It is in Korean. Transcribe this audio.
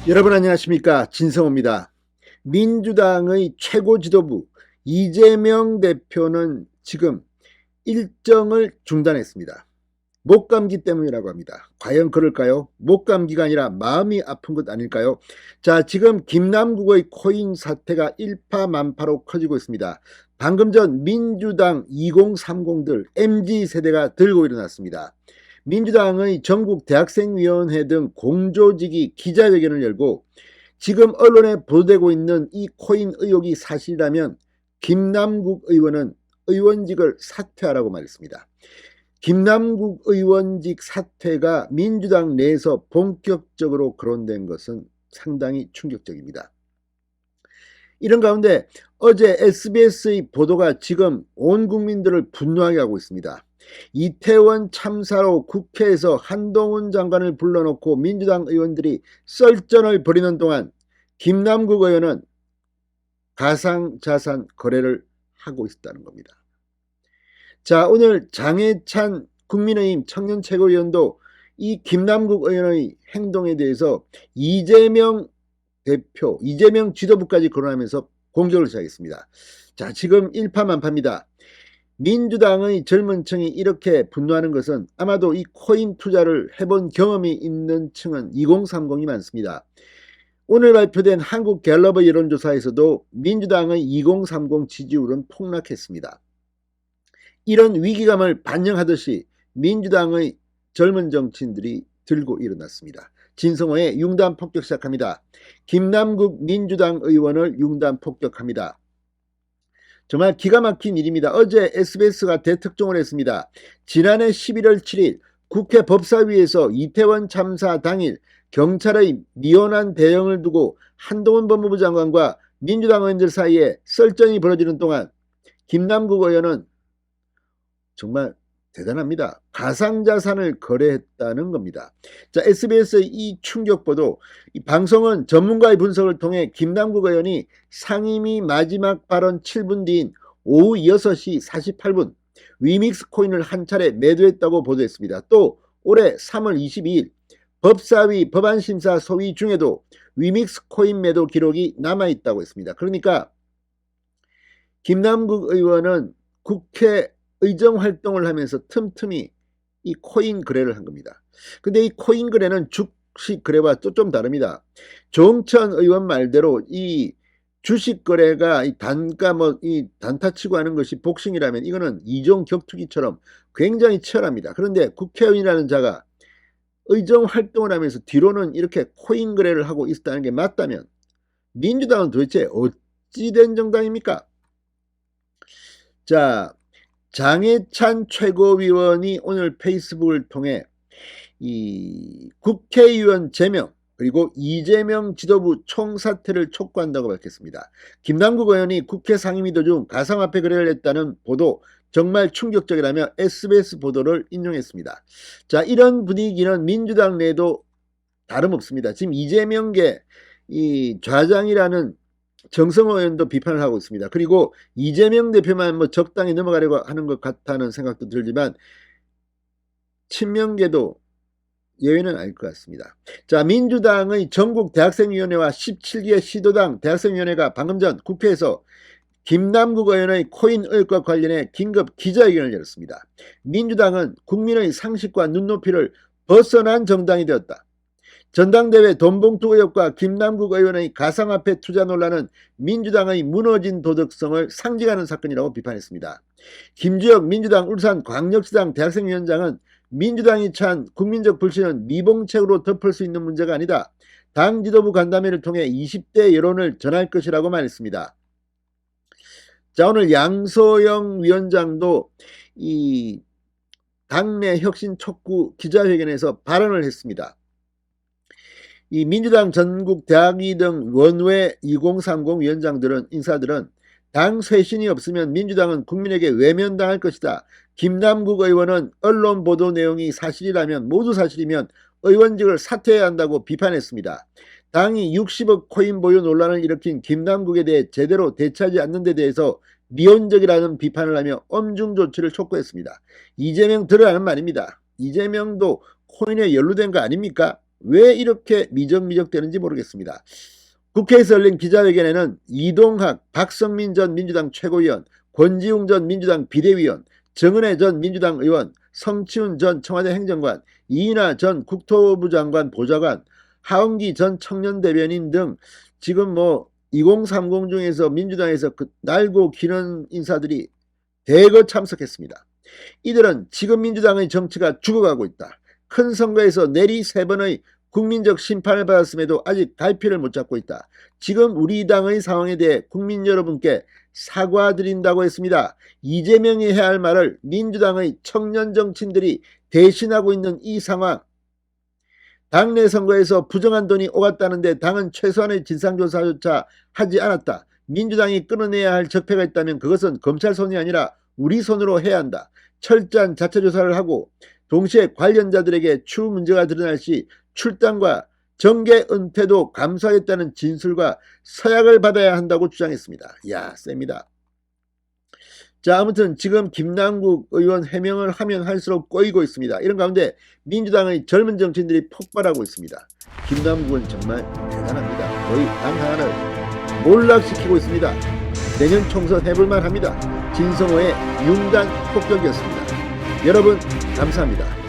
여러분 안녕하십니까, 진성호입니다. 민주당의 최고 지도부 이재명 대표는 지금 일정을 중단했습니다. 목감기 때문이라고 합니다. 과연 그럴까요? 목감기가 아니라 마음이 아픈 것 아닐까요? 자, 지금 김남국의 코인 사태가 일파만파로 커지고 있습니다. 방금 전 민주당 2030들 MZ세대가 들고 일어났습니다. 민주당의 전국 대학생위원회 등 공조직이 기자회견을 열고 지금 언론에 보도되고 있는 이 코인 의혹이 사실이라면 김남국 의원은 의원직을 사퇴하라고 말했습니다. 김남국 의원직 사퇴가 민주당 내에서 본격적으로 거론된 것은 상당히 충격적입니다. 이런 가운데 어제 SBS의 보도가 지금 온 국민들을 분노하게 하고 있습니다. 이태원 참사로 국회에서 한동훈 장관을 불러놓고 민주당 의원들이 썰전을 벌이는 동안 김남국 의원은 가상자산 거래를 하고 있다는 겁니다. 자, 오늘 장해찬 국민의힘 청년 최고위원도 이 김남국 의원의 행동에 대해서 이재명 대표, 이재명 지도부까지 거론하면서 공격을 시작했습니다. 자, 지금 일파만파입니다. 민주당의 젊은 층이 이렇게 분노하는 것은 아마도 이 코인 투자를 해본 경험이 있는 층은 2030이 많습니다. 오늘 발표된 한국갤럽의 여론조사에서도 민주당의 2030 지지율은 폭락했습니다. 이런 위기감을 반영하듯이 민주당의 젊은 정치인들이 들고 일어났습니다. 진성호의 융단 폭격 시작합니다. 김남국 민주당 의원을 융단 폭격합니다. 정말 기가 막힌 일입니다. 어제 SBS가 대특종을 했습니다. 지난해 11월 7일 국회 법사위에서 이태원 참사 당일 경찰의 미온한 대응을 두고 한동훈 법무부 장관과 민주당 의원들 사이에 썰전이 벌어지는 동안 김남국 의원은 정말 대단합니다. 가상자산을 거래했다는 겁니다. 자, SBS의 이 충격보도, 이 방송은 전문가의 분석을 통해 김남국 의원이 상임위 마지막 발언 7분 뒤인 오후 6시 48분 위믹스 코인을 한 차례 매도했다고 보도했습니다. 또 올해 3월 22일 법사위 법안심사 소위 중에도 위믹스 코인 매도 기록이 남아있다고 했습니다. 그러니까 김남국 의원은 국회 의정 활동을 하면서 틈틈이 이 코인 거래를 한 겁니다. 근데 이 코인 거래는 주식 거래와 또 좀 다릅니다. 조홍천 의원 말대로 이 주식 거래가 이 단가 이 단타치고 하는 것이 복싱이라면 이거는 이종 격투기처럼 굉장히 치열합니다. 그런데 국회의원이라는 자가 의정 활동을 하면서 뒤로는 이렇게 코인 거래를 하고 있었다는 게 맞다면 민주당은 도대체 어찌된 정당입니까? 자, 장해찬 최고위원이 오늘 페이스북을 통해 이 국회의원 제명 그리고 이재명 지도부 총사퇴를 촉구한다고 밝혔습니다. 김남국 의원이 국회 상임위 도중 가상화폐 거래를 했다는 보도 정말 충격적이라며 SBS 보도를 인용했습니다. 자, 이런 분위기는 민주당 내에도 다름없습니다. 지금 이재명계 이 좌장이라는 정성호 의원도 비판을 하고 있습니다. 그리고 이재명 대표만 적당히 넘어가려고 하는 것 같다는 생각도 들지만 친명계도 예외는 아닐 것 같습니다. 자, 민주당의 전국 대학생위원회와 17개 시도당 대학생위원회가 방금 전 국회에서 김남국 의원의 코인 의혹과 관련해 긴급 기자회견을 열었습니다. 민주당은 국민의 상식과 눈높이를 벗어난 정당이 되었다. 전당대회 돈봉투 의혹과 김남국 의원의 가상화폐 투자 논란은 민주당의 무너진 도덕성을 상징하는 사건이라고 비판했습니다. 김주혁 민주당 울산광역시당 대학생위원장은 민주당이 처한 국민적 불신은 미봉책으로 덮을 수 있는 문제가 아니다. 당 지도부 간담회를 통해 20대 여론을 전할 것이라고 말했습니다. 자, 오늘 양소영 위원장도 이 당내 혁신 촉구 기자회견에서 발언을 했습니다. 이 민주당 전국 대학위 등 원외 2030 위원장들은 인사들은 당 쇄신이 없으면 민주당은 국민에게 외면당할 것이다. 김남국 의원은 언론 보도 내용이 사실이라면 모두 사실이면 의원직을 사퇴해야 한다고 비판했습니다. 당이 60억 코인 보유 논란을 일으킨 김남국에 대해 제대로 대처하지 않는 데 대해서 미온적이라는 비판을 하며 엄중 조치를 촉구했습니다. 이재명 들으라는 말입니다. 이재명도 코인에 연루된 거 아닙니까? 왜 이렇게 미적미적되는지 모르겠습니다. 국회에서 열린 기자회견에는 이동학, 박성민 전 민주당 최고위원, 권지웅 전 민주당 비대위원, 정은혜 전 민주당 의원, 성치훈 전 청와대 행정관, 이인하 전 국토부 장관 보좌관, 하은기 전 청년대변인 등 지금 2030 중에서 민주당에서 날고 기는 인사들이 대거 참석했습니다. 이들은 지금 민주당의 정치가 죽어가고 있다. 큰 선거에서 내리 3번의 국민적 심판을 받았음에도 아직 갈피를 못 잡고 있다. 지금 우리 당의 상황에 대해 국민 여러분께 사과드린다고 했습니다. 이재명이 해야 할 말을 민주당의 청년 정치인들이 대신하고 있는 이 상황, 당내 선거에서 부정한 돈이 오갔다는데 당은 최소한의 진상조사조차 하지 않았다. 민주당이 끊어내야 할 적폐가 있다면 그것은 검찰 손이 아니라 우리 손으로 해야 한다. 철저한 자체조사를 하고 동시에 관련자들에게 추후 문제가 드러날 시 출당과 정계 은퇴도 감수하겠다는 진술과 서약을 받아야 한다고 주장했습니다. 이야, 셉니다. 자, 아무튼 지금 김남국 의원 해명을 하면 할수록 꼬이고 있습니다. 이런 가운데 민주당의 젊은 정치인들이 폭발하고 있습니다. 김남국은 정말 대단합니다. 거의 당 하나를 몰락시키고 있습니다. 내년 총선 해볼만 합니다. 진성호의 융단 폭격이었습니다. 여러분 감사합니다.